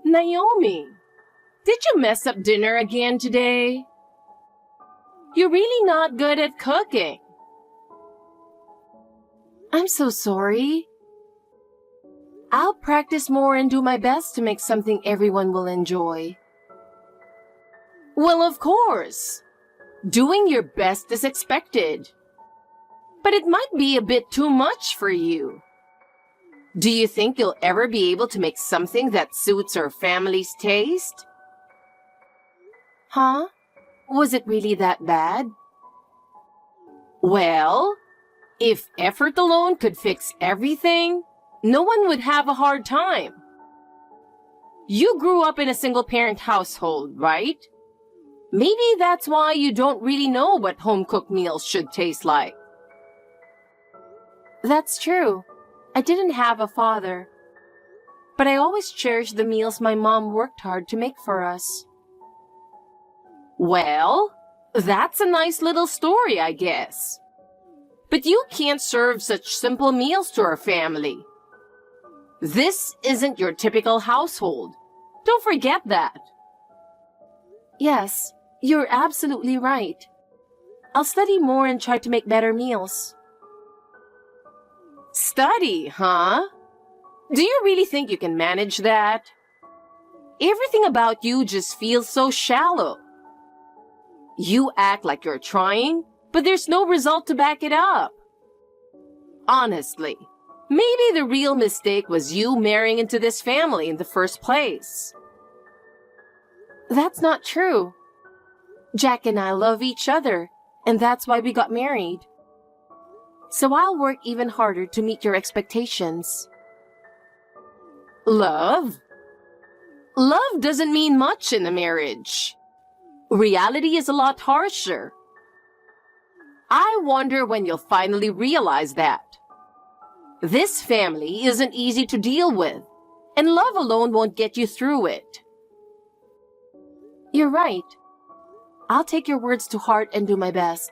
Naomi, did you mess up dinner again today? You're really not good at cooking. I'm so sorry. I'll practice more and do my best to make something everyone will enjoy. Well, of course. Doing your best is expected. But it might be a bit too much for you. Do you think you'll ever be able to make something that suits our family's taste? Huh? Was it really that bad? Well, if effort alone could fix everything, no one would have a hard time. You grew up in a single-parent household, right? Maybe that's why you don't really know what home-cooked meals should taste like. That's true. I didn't have a father. But I always cherished the meals my mom worked hard to make for us. Well, that's a nice little story, I guess. But you can't serve such simple meals to our family. This isn't your typical household. Don't forget that. Yes, you're absolutely right. I'll study more and try to make better meals. Study, huh? Do you really think you can manage that? Everything about you just feels so shallow. You act like you're trying, but there's no result to back it up. Honestly, maybe the real mistake was you marrying into this family in the first place. That's not true. Jack and I love each other, and that's why we got married. So I'll work even harder to meet your expectations. Love? Love doesn't mean much in a marriage. Reality is a lot harsher. I wonder when you'll finally realize that. This family isn't easy to deal with, and love alone won't get you through it. You're right. I'll take your words to heart and do my best.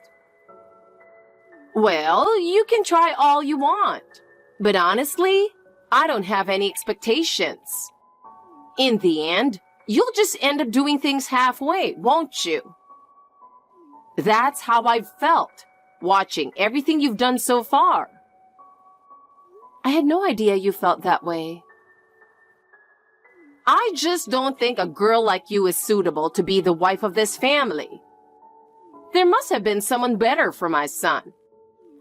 Well, you can try all you want, but honestly, I don't have any expectations. In the end, you'll just end up doing things halfway, won't you? That's how I've felt, watching everything you've done so far. I had no idea you felt that way. I just don't think a girl like you is suitable to be the wife of this family. There must have been someone better for my son,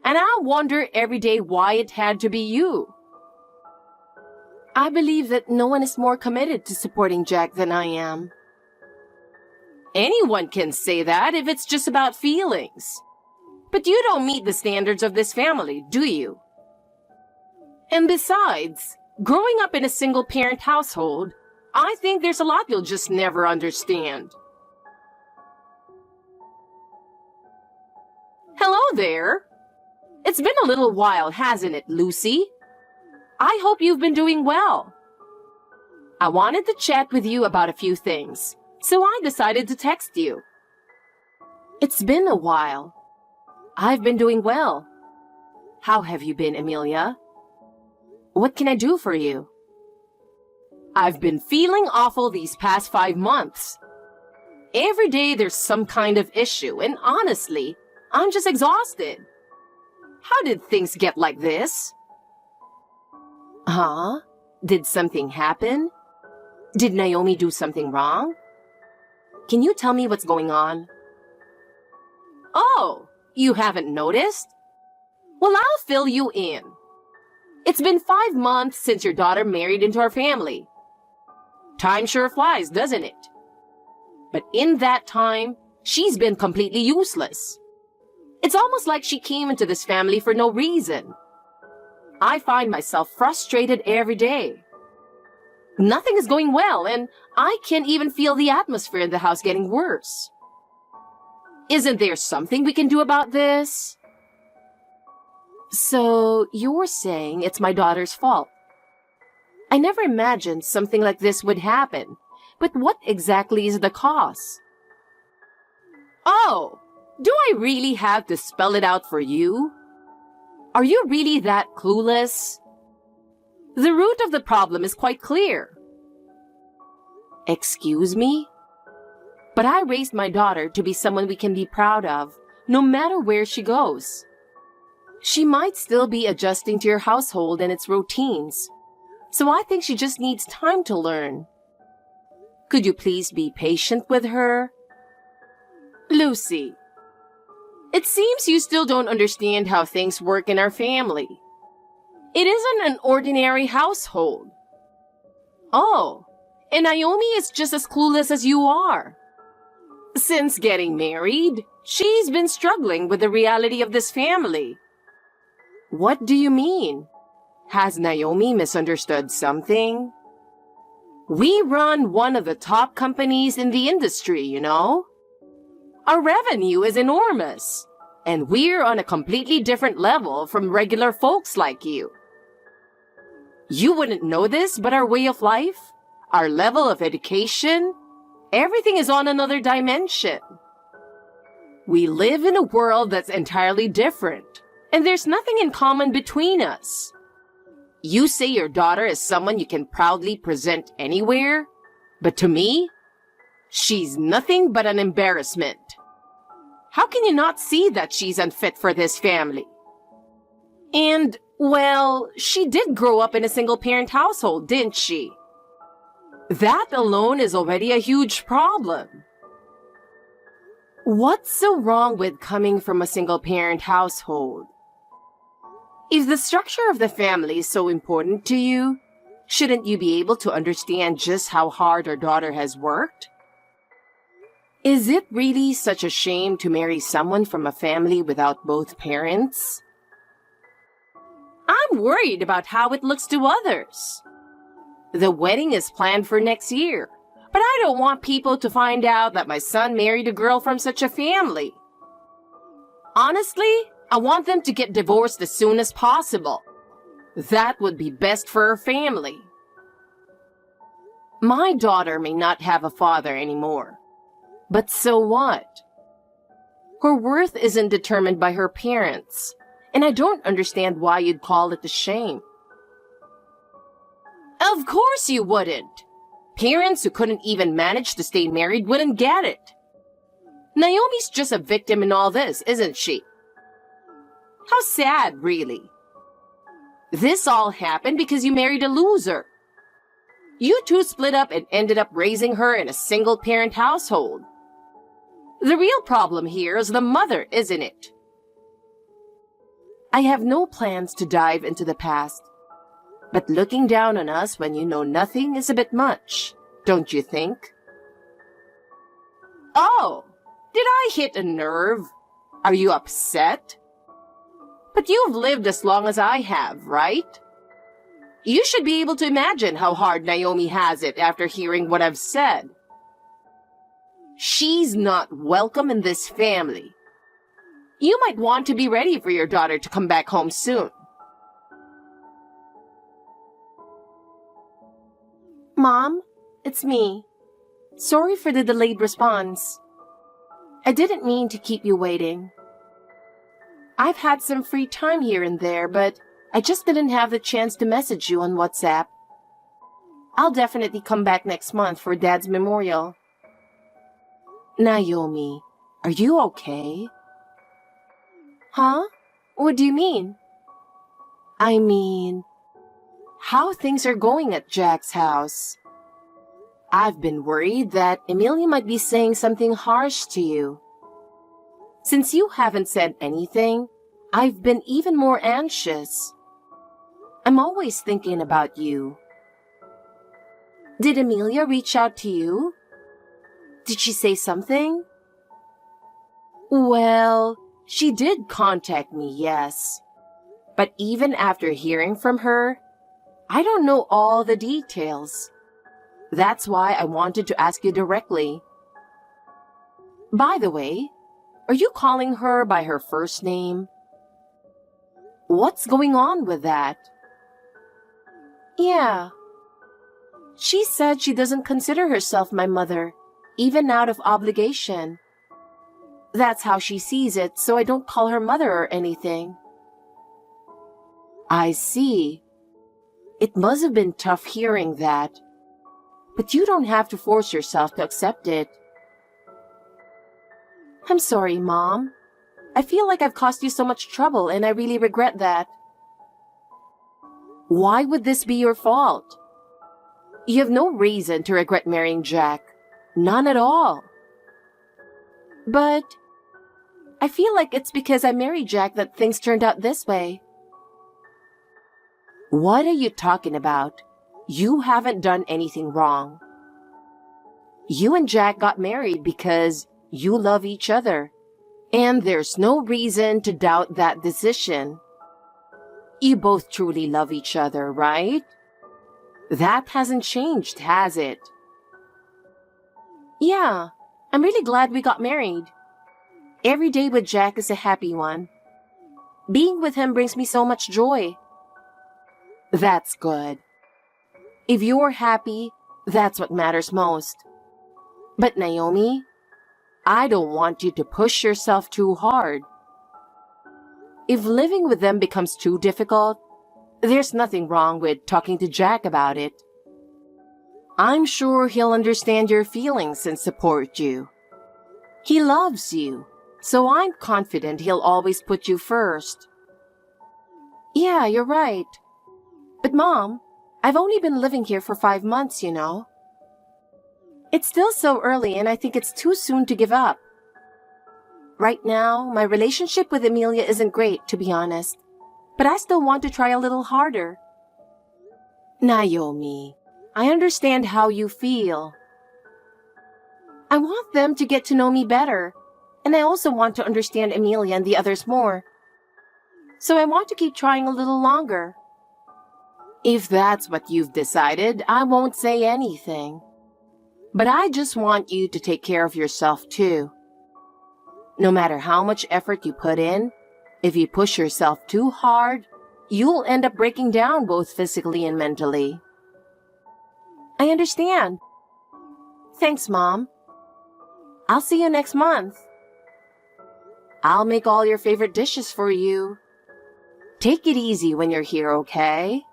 and I wonder every day why it had to be you. I believe that no one is more committed to supporting Jack than I am. Anyone can say that if it's just about feelings. But you don't meet the standards of this family, do you? And besides, growing up in a single-parent household, I think there's a lot you'll just never understand. Hello there. It's been a little while, hasn't it, Lucy? I hope you've been doing well. I wanted to chat with you about a few things, so I decided to text you. It's been a while. I've been doing well. How have you been, Amelia? What can I do for you? I've been feeling awful these past 5 months. Every day there's some kind of issue, and honestly, I'm just exhausted. How did things get like this? Huh? Did something happen? Did Naomi do something wrong? Can you tell me what's going on? Oh, you haven't noticed? Well, I'll fill you in. It's been 5 months since your daughter married into our family. Time sure flies, doesn't it? But in that time, she's been completely useless. It's almost like she came into this family for no reason. I find myself frustrated every day. Nothing is going well, and I can't even feel the atmosphere in the house getting worse. Isn't there something we can do about this? So, you're saying it's my daughter's fault? I never imagined something like this would happen, but what exactly is the cause? Oh, do I really have to spell it out for you? Are you really that clueless? The root of the problem is quite clear. Excuse me? But I raised my daughter to be someone we can be proud of, no matter where she goes. She might still be adjusting to your household and its routines, so I think she just needs time to learn. Could you please be patient with her? Lucy, it seems you still don't understand how things work in our family. It isn't an ordinary household. Oh, and Naomi is just as clueless as you are. Since getting married, she's been struggling with the reality of this family. What do you mean? Has Naomi misunderstood something? We run one of the top companies in the industry, you know? Our revenue is enormous, and we're on a completely different level from regular folks like you. You wouldn't know this, but our way of life, our level of education, everything is on another dimension. We live in a world that's entirely different, and there's nothing in common between us. You say your daughter is someone you can proudly present anywhere, but to me, she's nothing but an embarrassment. How can you not see that she's unfit for this family? And, well, she did grow up in a single-parent household, didn't she? That alone is already a huge problem. What's so wrong with coming from a single-parent household? If the structure of the family is so important to you, shouldn't you be able to understand just how hard our daughter has worked? Is it really such a shame to marry someone from a family without both parents? I'm worried about how it looks to others. The wedding is planned for next year, but I don't want people to find out that my son married a girl from such a family. Honestly, I want them to get divorced as soon as possible. That would be best for her family. My daughter may not have a father anymore. But so what? Her worth isn't determined by her parents, and I don't understand why you'd call it a shame. Of course you wouldn't. Parents who couldn't even manage to stay married wouldn't get it. Naomi's just a victim in all this, isn't she? How sad, really. This all happened because you married a loser. You two split up and ended up raising her in a single-parent household. The real problem here is the mother, isn't it? I have no plans to dive into the past, but looking down on us when you know nothing is a bit much, don't you think? Oh, did I hit a nerve? Are you upset? But you've lived as long as I have, right? You should be able to imagine how hard Naomi has it after hearing what I've said. She's not welcome in this family. You might want to be ready for your daughter to come back home soon. Mom, it's me. Sorry for the delayed response. I didn't mean to keep you waiting. I've had some free time here and there, but I just didn't have the chance to message you on WhatsApp. I'll definitely come back next month for Dad's memorial. Naomi, are you okay? Huh? What do you mean? I mean, how things are going at Jack's house. I've been worried that Emilia might be saying something harsh to you. Since you haven't said anything, I've been even more anxious. I'm always thinking about you. Did Emilia reach out to you? Did she say something? Well, she did contact me, yes. But even after hearing from her, I don't know all the details. That's why I wanted to ask you directly. By the way, are you calling her by her first name? What's going on with that? Yeah. She said she doesn't consider herself my mother, even out of obligation. That's how she sees it, so I don't call her mother or anything. I see. It must have been tough hearing that. But you don't have to force yourself to accept it. I'm sorry, Mom. I feel like I've caused you so much trouble and I really regret that. Why would this be your fault? You have no reason to regret marrying Jack. None at all. But I feel like it's because I married Jack that things turned out this way. What are you talking about? You haven't done anything wrong. You and Jack got married because you love each other, and there's no reason to doubt that decision. You both truly love each other, right? That hasn't changed, has it? Yeah, I'm really glad we got married. Every day with Jack is a happy one. Being with him brings me so much joy. That's good. If you're happy, that's what matters most. But Naomi, I don't want you to push yourself too hard. If living with them becomes too difficult, there's nothing wrong with talking to Jack about it. I'm sure he'll understand your feelings and support you. He loves you, so I'm confident he'll always put you first. Yeah, you're right. But Mom, I've only been living here for 5 months, you know. It's still so early and I think it's too soon to give up. Right now, my relationship with Amelia isn't great, to be honest. But I still want to try a little harder. Naomi, I understand how you feel. I want them to get to know me better. And I also want to understand Amelia and the others more. So I want to keep trying a little longer. If that's what you've decided, I won't say anything. But I just want you to take care of yourself too. No matter how much effort you put in, if you push yourself too hard, you'll end up breaking down both physically and mentally. I understand. Thanks, Mom. I'll see you next month. I'll make all your favorite dishes for you. Take it easy when you're here, okay?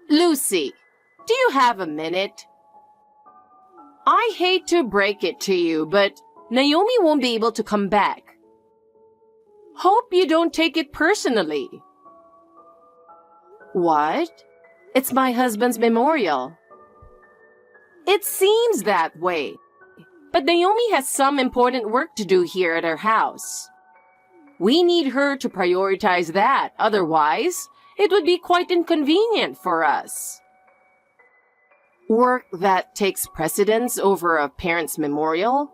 Lucy, do you have a minute? I hate to break it to you, but Naomi won't be able to come back. Hope you don't take it personally. What? It's my husband's memorial. It seems that way. But Naomi has some important work to do here at our house. We need her to prioritize that, otherwise, it would be quite inconvenient for us. Work that takes precedence over a parent's memorial?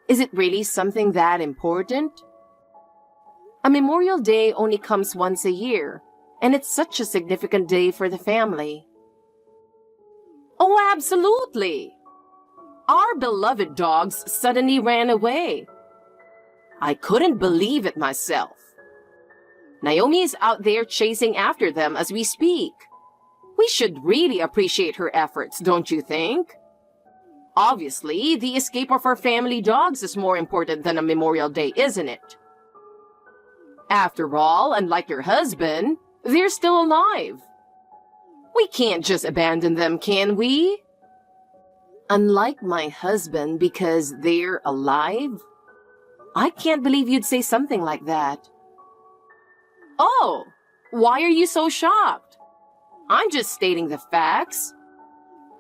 Is it really something that important? A Memorial Day only comes once a year, and it's such a significant day for the family. Oh, absolutely! Our beloved dogs suddenly ran away. I couldn't believe it myself. Naomi is out there chasing after them as we speak. We should really appreciate her efforts, don't you think? Obviously, the escape of our family dogs is more important than a Memorial Day, isn't it? After all, unlike your husband, they're still alive. We can't just abandon them, can we? Unlike my husband because they're alive? I can't believe you'd say something like that. Oh, why are you so shocked? I'm just stating the facts.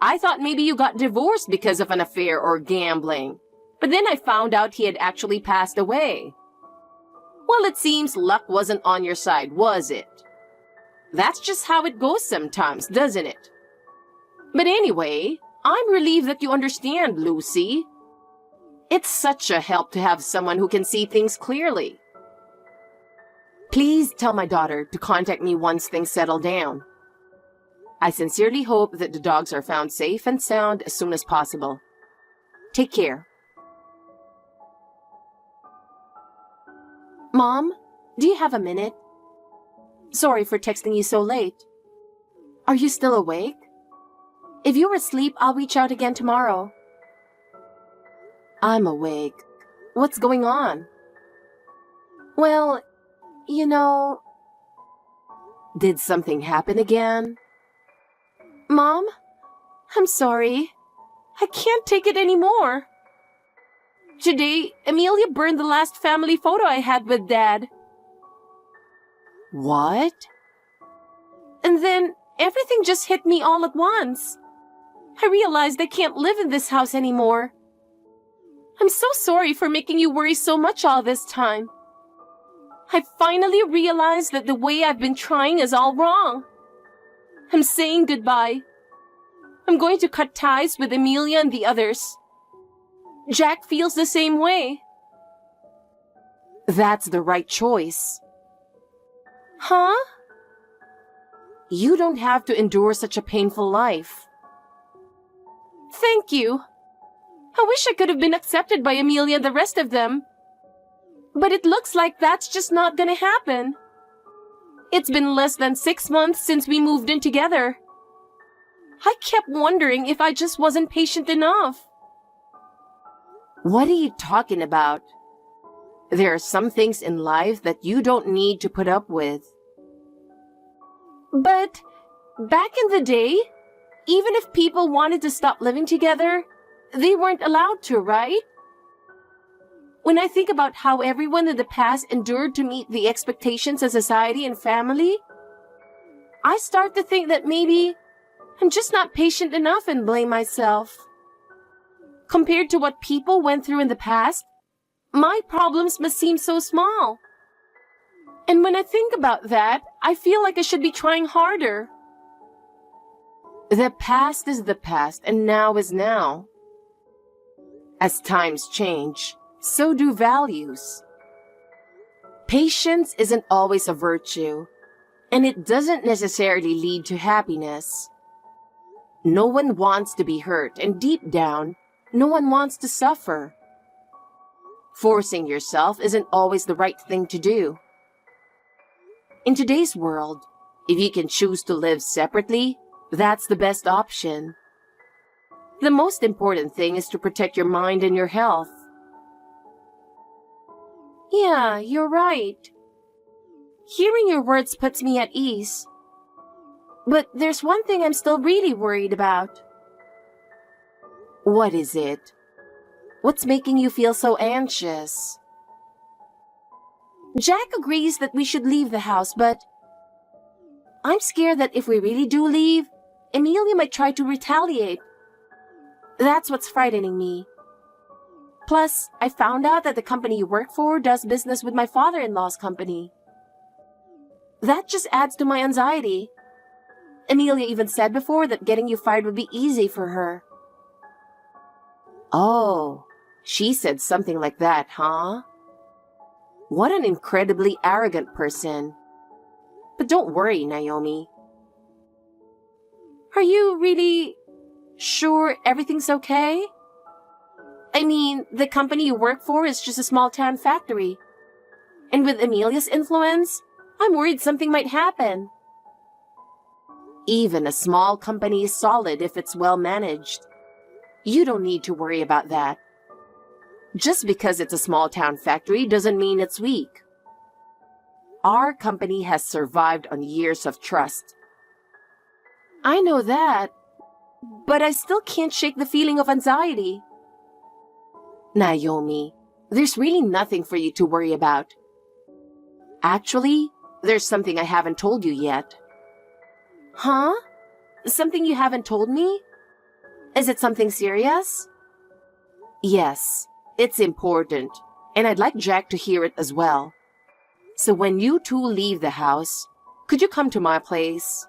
I thought maybe you got divorced because of an affair or gambling, but then I found out he had actually passed away. Well, it seems luck wasn't on your side, was it? That's just how it goes sometimes, doesn't it? But anyway, I'm relieved that you understand, Lucy. It's such a help to have someone who can see things clearly. Please tell my daughter to contact me once things settle down. I sincerely hope that the dogs are found safe and sound as soon as possible. Take care. Mom, do you have a minute? Sorry for texting you so late. Are you still awake? If you're asleep, I'll reach out again tomorrow. I'm awake. What's going on? Well, you know... Did something happen again? Mom, I'm sorry. I can't take it anymore. Today, Amelia burned the last family photo I had with Dad. What? And then everything just hit me all at once. I realized I can't live in this house anymore. I'm so sorry for making you worry so much all this time. I finally realized that the way I've been trying is all wrong. I'm saying goodbye. I'm going to cut ties with Amelia and the others. Jack feels the same way. That's the right choice. Huh? You don't have to endure such a painful life. Thank you. I wish I could have been accepted by Amelia and the rest of them. But it looks like that's just not gonna happen. It's been less than 6 months since we moved in together. I kept wondering if I just wasn't patient enough. What are you talking about? There are some things in life that you don't need to put up with. But back in the day, even if people wanted to stop living together, they weren't allowed to, right? When I think about how everyone in the past endured to meet the expectations of society and family, I start to think that maybe I'm just not patient enough and blame myself. Compared to what people went through in the past, my problems must seem so small. And when I think about that, I feel like I should be trying harder. The past is the past, and now is now. As times change, so do values. Patience isn't always a virtue, and it doesn't necessarily lead to happiness. No one wants to be hurt, and deep down, no one wants to suffer. Forcing yourself isn't always the right thing to do. In today's world, if you can choose to live separately, that's the best option. The most important thing is to protect your mind and your health. Yeah, you're right. Hearing your words puts me at ease. But there's one thing I'm still really worried about. What is it? What's making you feel so anxious? Jack agrees that we should leave the house, but I'm scared that if we really do leave, Amelia might try to retaliate. That's what's frightening me. Plus, I found out that the company you work for does business with my father-in-law's company. That just adds to my anxiety. Amelia even said before that getting you fired would be easy for her. Oh, she said something like that, huh? What an incredibly arrogant person. But don't worry, Naomi. Are you really sure everything's okay? I mean, the company you work for is just a small-town factory. And with Amelia's influence, I'm worried something might happen. Even a small company is solid if it's well managed. You don't need to worry about that. Just because it's a small-town factory doesn't mean it's weak. Our company has survived on years of trust. I know that, but I still can't shake the feeling of anxiety. Naomi, there's really nothing for you to worry about. Actually, there's something I haven't told you yet. Huh? Something you haven't told me? Is it something serious? Yes, it's important, and I'd like Jack to hear it as well. So when you two leave the house, could you come to my place?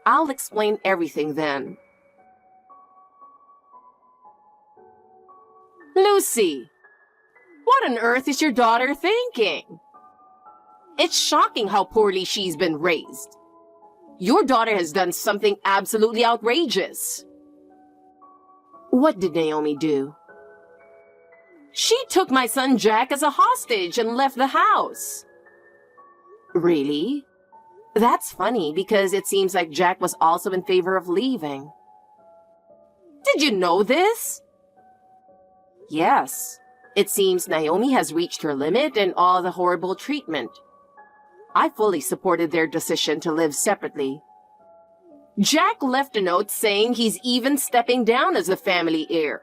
I'll explain everything then. Lucy, what on earth is your daughter thinking? It's shocking how poorly she's been raised. Your daughter has done something absolutely outrageous. What did Naomi do? She took my son Jack as a hostage and left the house. Really? That's funny because it seems like Jack was also in favor of leaving. Did you know this? Yes. It seems Naomi has reached her limit and all the horrible treatment. I fully supported their decision to live separately. Jack left a note saying he's even stepping down as the family heir.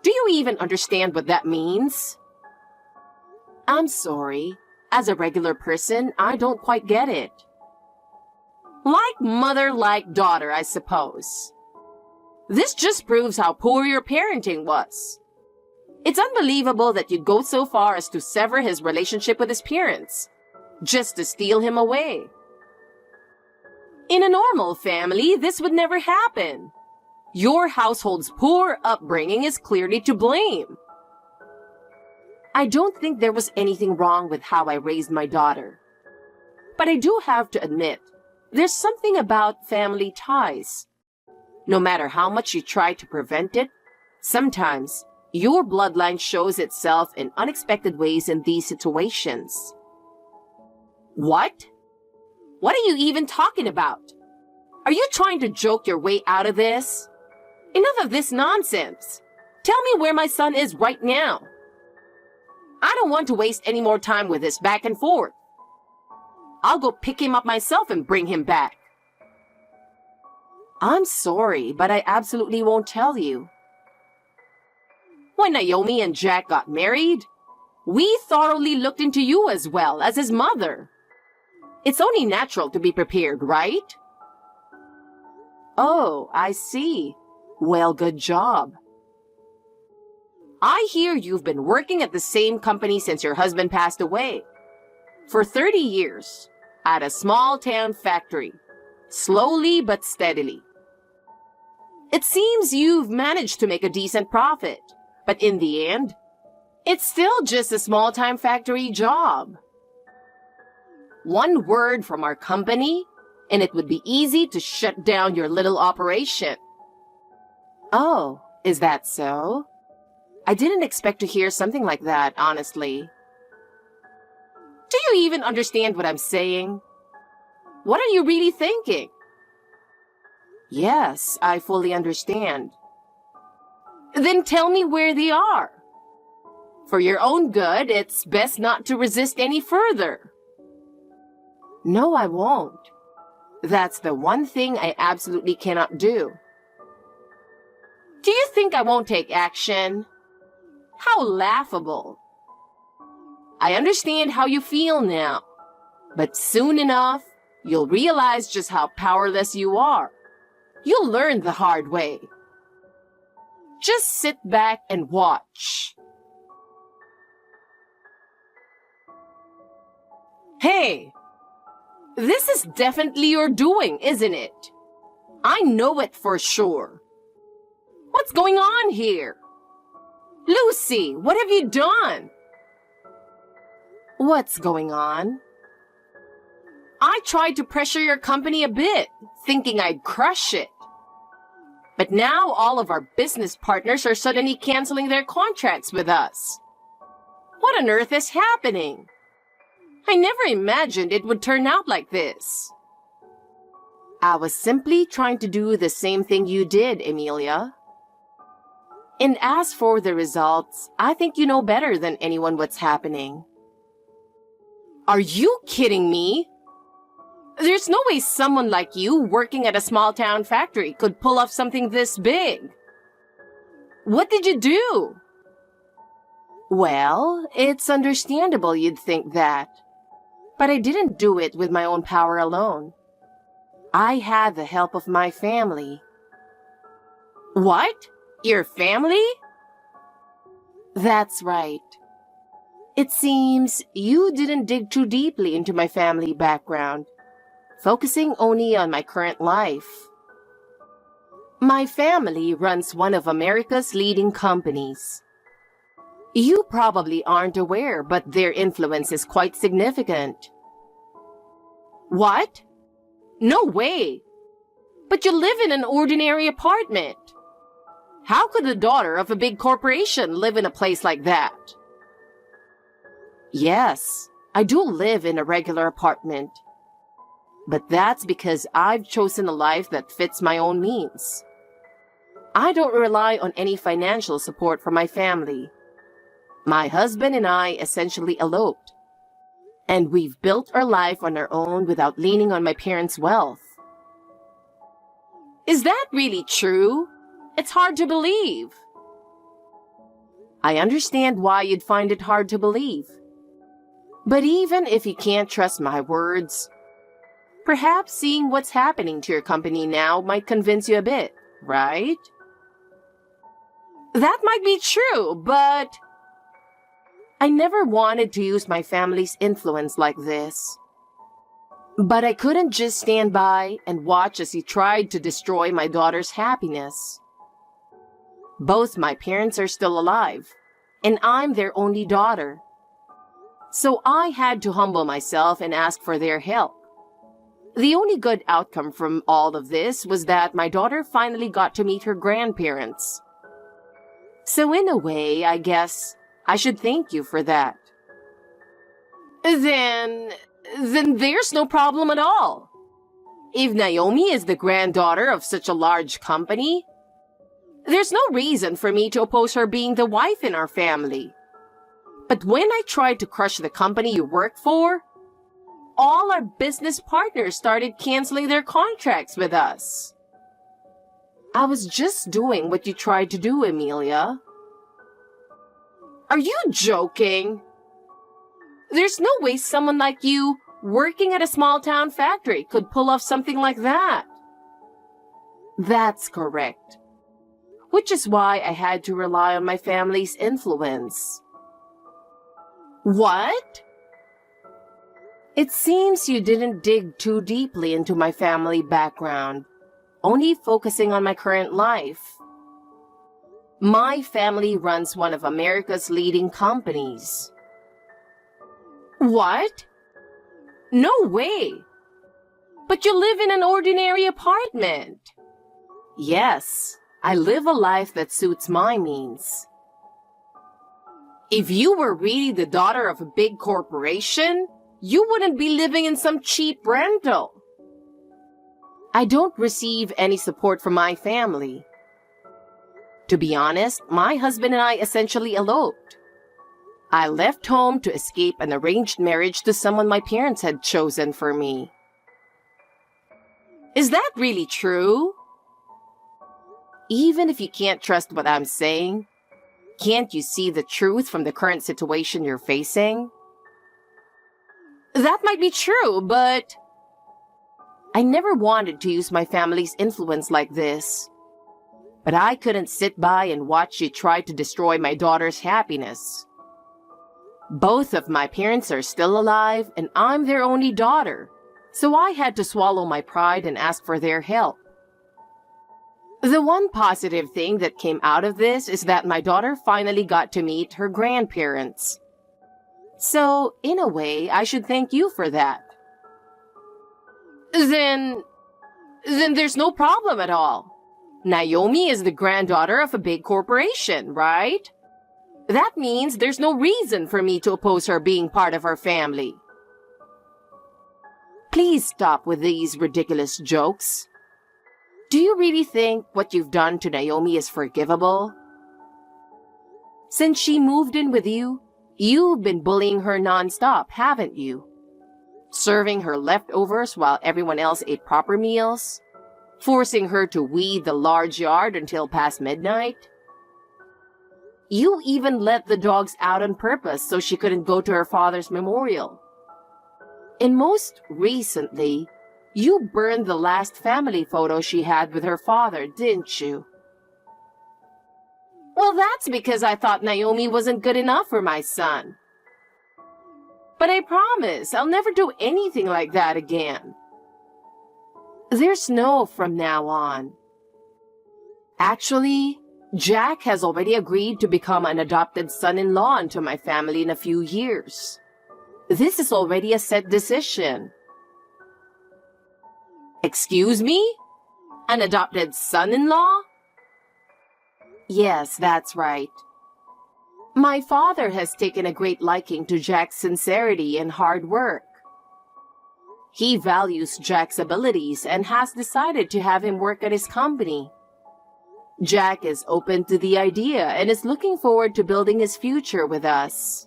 Do you even understand what that means? I'm sorry. As a regular person, I don't quite get it. Like mother, like daughter, I suppose. This just proves how poor your parenting was. It's unbelievable that you'd go so far as to sever his relationship with his parents, just to steal him away. In a normal family, this would never happen. Your household's poor upbringing is clearly to blame. I don't think there was anything wrong with how I raised my daughter. But I do have to admit, there's something about family ties. No matter how much you try to prevent it, sometimes your bloodline shows itself in unexpected ways in these situations. What? What are you even talking about? Are you trying to joke your way out of this? Enough of this nonsense. Tell me where my son is right now. I don't want to waste any more time with this back and forth. I'll go pick him up myself and bring him back. I'm sorry, but I absolutely won't tell you. When Naomi and Jack got married, we thoroughly looked into you as well as his mother. It's only natural to be prepared, right? Oh, I see. Well, good job. I hear you've been working at the same company since your husband passed away. For 30 years, at a small town factory, slowly but steadily. It seems you've managed to make a decent profit, but in the end, it's still just a small-time factory job. One word from our company, and it would be easy to shut down your little operation. Oh, is that so? I didn't expect to hear something like that, honestly. Do you even understand what I'm saying? What are you really thinking? Yes, I fully understand. Then tell me where they are. For your own good, it's best not to resist any further. No, I won't. That's the one thing I absolutely cannot do. Do you think I won't take action? How laughable. I understand how you feel now, but soon enough, you'll realize just how powerless you are. You'll learn the hard way. Just sit back and watch. Hey, this is definitely your doing, isn't it? I know it for sure. What's going on here? Lucy, what have you done? What's going on? I tried to pressure your company a bit, thinking I'd crush it. But now all of our business partners are suddenly canceling their contracts with us. What on earth is happening? I never imagined it would turn out like this. I was simply trying to do the same thing you did, Emilia. And as for the results, I think you know better than anyone what's happening. Are you kidding me? There's no way someone like you working at a small town factory could pull off something this big. What did you do? Well, it's understandable you'd think that. But I didn't do it with my own power alone. I had the help of my family. What? Your family? That's right. It seems you didn't dig too deeply into my family background, focusing only on my current life. My family runs one of America's leading companies. You probably aren't aware, but their influence is quite significant. What? No way! But you live in an ordinary apartment. How could the daughter of a big corporation live in a place like that? Yes, I do live in a regular apartment. But that's because I've chosen a life that fits my own means. I don't rely on any financial support from my family. My husband and I essentially eloped. And we've built our life on our own without leaning on my parents' wealth. Is that really true? It's hard to believe. I understand why you'd find it hard to believe. But even if you can't trust my words, perhaps seeing what's happening to your company now might convince you a bit, right? That might be true, but I never wanted to use my family's influence like this. But I couldn't just stand by and watch as he tried to destroy my daughter's happiness. Both my parents are still alive, and I'm their only daughter. So I had to humble myself and ask for their help. The only good outcome from all of this was that my daughter finally got to meet her grandparents. So in a way, I guess I should thank you for that. Then there's no problem at all. If Naomi is the granddaughter of such a large company, there's no reason for me to oppose her being the wife in our family. But when I tried to crush the company you work for, all our business partners started canceling their contracts with us. I was just doing what you tried to do, Amelia. Are you joking? There's no way someone like you, working at a small-town factory, could pull off something like that. That's correct. Which is why I had to rely on my family's influence. What? It seems you didn't dig too deeply into my family background, only focusing on my current life. My family runs one of America's leading companies. What? No way! But you live in an ordinary apartment. Yes, I live a life that suits my means. If you were really the daughter of a big corporation, you wouldn't be living in some cheap rental. I don't receive any support from my family. To be honest, my husband and I essentially eloped. I left home to escape an arranged marriage to someone my parents had chosen for me. Is that really true? Even if you can't trust what I'm saying, can't you see the truth from the current situation you're facing? That might be true, but I never wanted to use my family's influence like this. But I couldn't sit by and watch you try to destroy my daughter's happiness. Both of my parents are still alive, and I'm their only daughter, so I had to swallow my pride and ask for their help. The one positive thing that came out of this is that my daughter finally got to meet her grandparents. So, in a way, I should thank you for that. Then there's no problem at all. Naomi is the granddaughter of a big corporation, right? That means there's no reason for me to oppose her being part of our family. Please stop with these ridiculous jokes. Do you really think what you've done to Naomi is forgivable? Since she moved in with you, you've been bullying her nonstop, haven't you? Serving her leftovers while everyone else ate proper meals? Forcing her to weed the large yard until past midnight? You even let the dogs out on purpose so she couldn't go to her father's memorial. And most recently, you burned the last family photo she had with her father, didn't you? Well, that's because I thought Naomi wasn't good enough for my son. But I promise I'll never do anything like that again. There's no from now on. Actually, Jack has already agreed to become an adopted son-in-law into my family in a few years. This is already a set decision. Excuse me? An adopted son-in-law? Yes, that's right. My father has taken a great liking to Jack's sincerity and hard work. He values Jack's abilities and has decided to have him work at his company. Jack is open to the idea and is looking forward to building his future with us.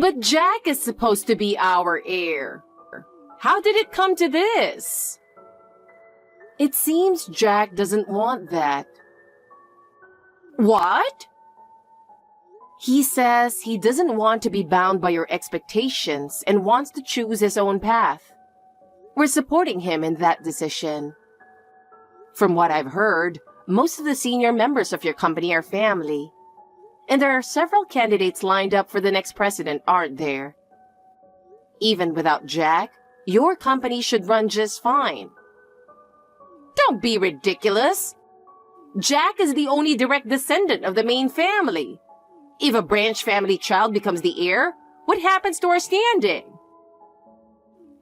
But Jack is supposed to be our heir. How did it come to this? It seems Jack doesn't want that. What? He says he doesn't want to be bound by your expectations and wants to choose his own path. We're supporting him in that decision. From what I've heard, most of the senior members of your company are family. And there are several candidates lined up for the next president, aren't there? Even without Jack, your company should run just fine. Don't be ridiculous. Jack is the only direct descendant of the main family. If a branch family child becomes the heir, what happens to our standing?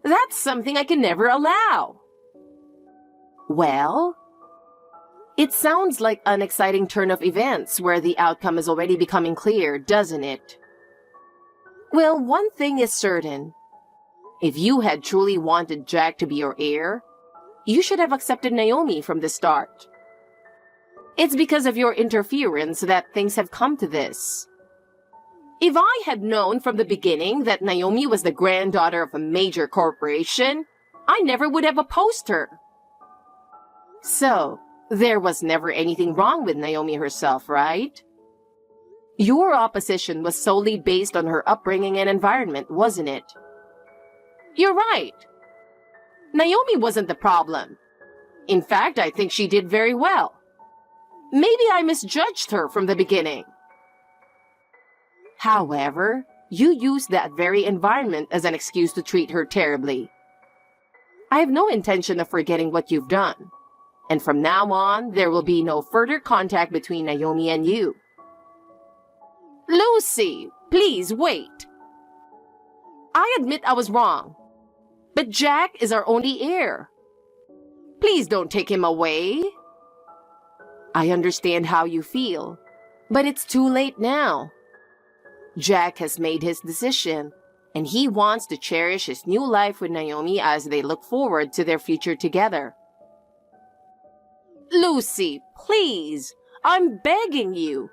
That's something I can never allow. Well, it sounds like an exciting turn of events where the outcome is already becoming clear, doesn't it? Well, one thing is certain. If you had truly wanted Jack to be your heir, you should have accepted Naomi from the start. It's because of your interference that things have come to this. If I had known from the beginning that Naomi was the granddaughter of a major corporation, I never would have opposed her. So, there was never anything wrong with Naomi herself, right? Your opposition was solely based on her upbringing and environment, wasn't it? You're right. Naomi wasn't the problem. In fact, I think she did very well. Maybe I misjudged her from the beginning. However, you used that very environment as an excuse to treat her terribly. I have no intention of forgetting what you've done. And from now on, there will be no further contact between Naomi and you. Lucy, please wait. I admit I was wrong. But Jack is our only heir. Please don't take him away. I understand how you feel, but it's too late now. Jack has made his decision, and he wants to cherish his new life with Naomi as they look forward to their future together. Lucy, please, I'm begging you.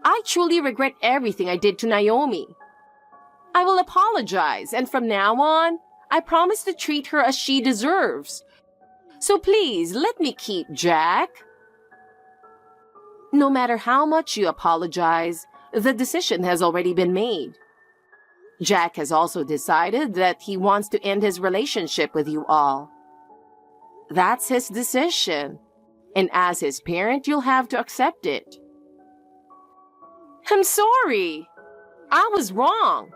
I truly regret everything I did to Naomi. I will apologize, and from now on, I promise to treat her as she deserves. So please, let me keep Jack. No matter how much you apologize, the decision has already been made. Jack has also decided that he wants to end his relationship with you all. That's his decision, and as his parent, you'll have to accept it. I'm sorry. I was wrong.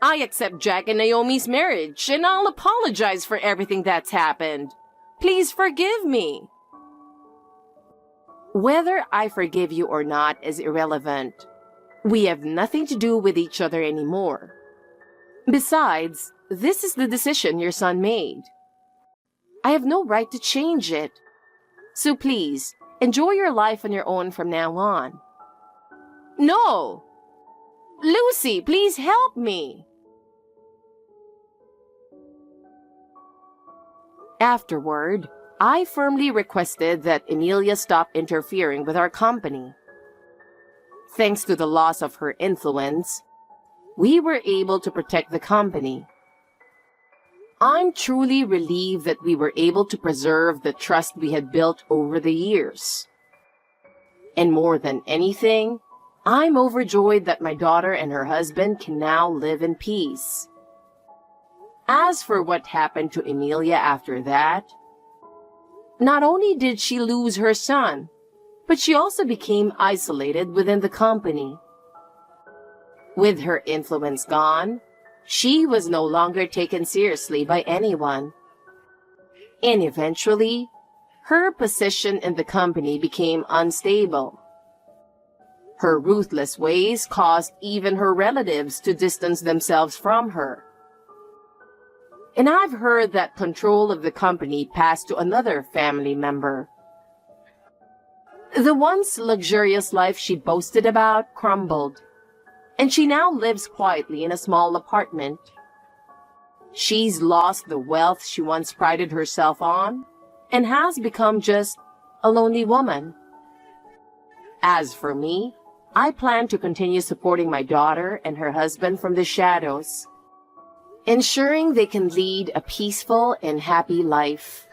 I accept Jack and Naomi's marriage, and I'll apologize for everything that's happened. Please forgive me. Whether I forgive you or not is irrelevant. We have nothing to do with each other anymore. Besides, this is the decision your son made. I have no right to change it. So please, enjoy your life on your own from now on. No! Lucy, please help me! Afterward, I firmly requested that Emilia stop interfering with our company. Thanks to the loss of her influence, we were able to protect the company. I'm truly relieved that we were able to preserve the trust we had built over the years. And more than anything, I'm overjoyed that my daughter and her husband can now live in peace. As for what happened to Emilia after that, not only did she lose her son, but she also became isolated within the company. With her influence gone, she was no longer taken seriously by anyone. And eventually, her position in the company became unstable. Her ruthless ways caused even her relatives to distance themselves from her. And I've heard that control of the company passed to another family member. The once luxurious life she boasted about crumbled, and she now lives quietly in a small apartment. She's lost the wealth she once prided herself on, and has become just a lonely woman. As for me, I plan to continue supporting my daughter and her husband from the shadows, ensuring they can lead a peaceful and happy life.